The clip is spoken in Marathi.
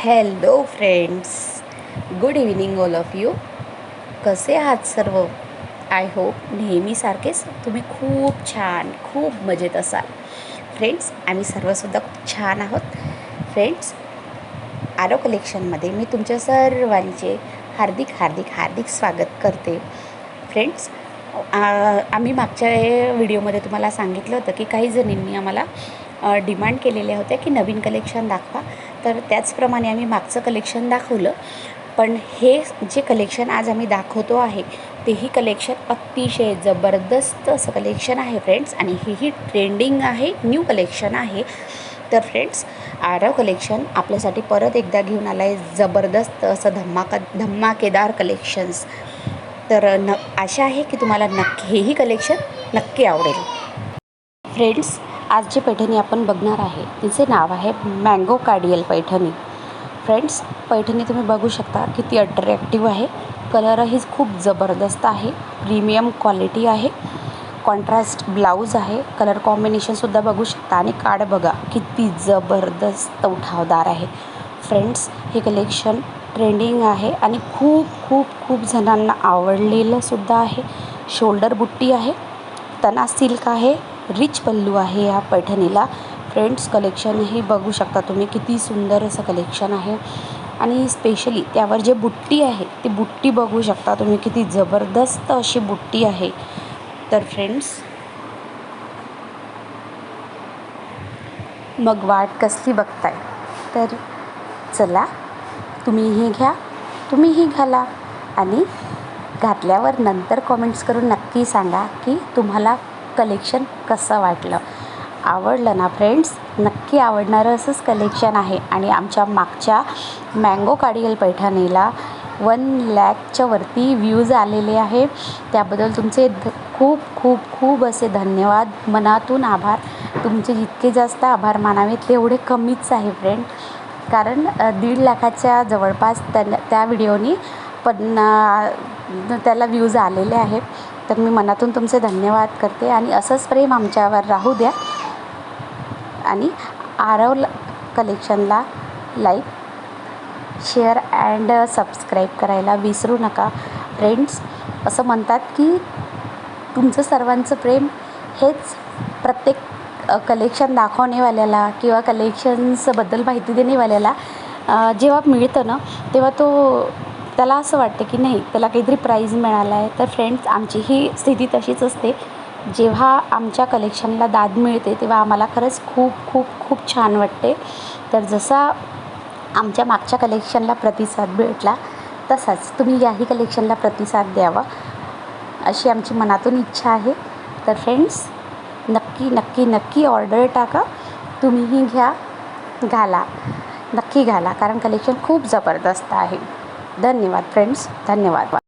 Hello friends, good evening all of you. कसे आहात सर्व? आय होप नेहमीसारखेच तुम्ही खूप छान, खूप मजेत असाल. फ्रेंड्स, आम्ही सर्वसुद्धा खूप छान आहोत. फ्रेंड्स, आरो कलेक्शनमध्ये मी तुमच्या सर्वांचे हार्दिक हार्दिक हार्दिक स्वागत करते. फ्रेंड्स, आम्ही मागच्या व्हिडिओमध्ये तुम्हाला सांगितलं होतं की काही जणींनी आम्हाला डिमांड केलेल्या होत्या की नवीन कलेक्शन दाखवा. तर त्याचप्रमाणे आम्ही मागचं कलेक्शन दाखवलं. पण हे जे कलेक्शन आज आम्ही दाखवतो आहे तेही कलेक्शन अतिशय जबरदस्त असं कलेक्शन आहे फ्रेंड्स. आणि हेही ट्रेंडिंग आहे, न्यू कलेक्शन आहे. तर फ्रेंड्स, आरव कलेक्शन आपल्यासाठी परत एकदा घेऊन आला आहे जबरदस्त असं धमाकेदार कलेक्शन्स. तर आशा आहे की तुम्हाला हेही कलेक्शन नक्की आवडेल. फ्रेंड्स, आज जी पैठणी आपण बघणार आहे तिचे नाव आहे मँगो कार्डियल पैठणी. फ्रेंड्स, पैठणी तुम्ही बघू शकता किती अट्रॅक्टिव्ह आहे. कलरही खूप जबरदस्त आहे, प्रीमियम क्वालिटी आहे. कॉन्ट्रास्ट ब्लाऊज आहे. कलर कॉम्बिनेशनसुद्धा बघू शकता आणि काड बघा किती जबरदस्त उठावदार आहे. फ्रेंड्स, हे कलेक्शन ट्रेंडिंग आहे आणि खूप खूप खूप जणांना आवडलेलंसुद्धा आहे. शोल्डर बुट्टी आहे, तना सिल्क आहे, रिच पल्लू आहे या पैठणीला. फ्रेंड्स, कलेक्शनही बघू शकता तुम्ही किती सुंदर असं कलेक्शन आहे. आणि स्पेशली त्यावर जे बुट्टी आहे ती बुट्टी बघू शकता तुम्ही किती जबरदस्त अशी बुट्टी आहे. तर फ्रेंड्स, मग वाट कसली बघताय? तर चला, तुम्हीही घ्या, तुम्हीही घाला आणि घातल्यावर नंतर कॉमेंट्स करून नक्की सांगा की तुम्हाला कलेक्शन कसं वाटलं. आवडलं ना फ्रेंड्स? नक्की आवडणारं असंच कलेक्शन आहे. आणि आमच्या मागच्या मँगो कार्डियल पैठणीला 1,00,000च्या वरती व्ह्यूज आलेले आहे. त्याबद्दल तुमचे खूप खूप खूप असे धन्यवाद, मनातून आभार. तुमचे जितके जास्त आभार मानावेत तेवढे कमीच आहे फ्रेंड. कारण 1,50,000च्या जवळपास त्या व्हिडिओनी त्याला व्ह्यूज आलेले आहेत. तर मी मनातून तुमचे धन्यवाद करते आणि असंच प्रेम आमच्यावर राहू द्या. आणि आरव कलेक्शनला लाईक, शेअर अँड सबस्क्राईब करायला विसरू नका. फ्रेंड्स, असं म्हणतात की तुमचं सर्वांचं प्रेम हेच प्रत्येक कलेक्शन दाखवणेवाल्याला किंवा कलेक्शन्सबद्दल माहिती देणेवाल्याला जेव्हा मिळतं ना तेव्हा त्याला असं वाटतं की नाही, त्याला काहीतरी प्राईज मिळाला आहे. तर फ्रेंड्स, आमची ही स्थिती तशीच असते. जेव्हा आमच्या कलेक्शनला दाद मिळते तेव्हा आम्हाला खरंच खूप खूप खूप छान वाटते. तर जसा आमच्या मागच्या कलेक्शनला प्रतिसाद भेटला तसाच तुम्ही याही कलेक्शनला प्रतिसाद द्यावा अशी आमची मनातून इच्छा आहे. तर फ्रेंड्स, नक्की नक्की नक्की ऑर्डर टाका, तुम्हीही घ्या, घाला, नक्की घाला, कारण कलेक्शन खूप जबरदस्त आहे. धन्यवाद फ्रेंड्स, धन्यवाद.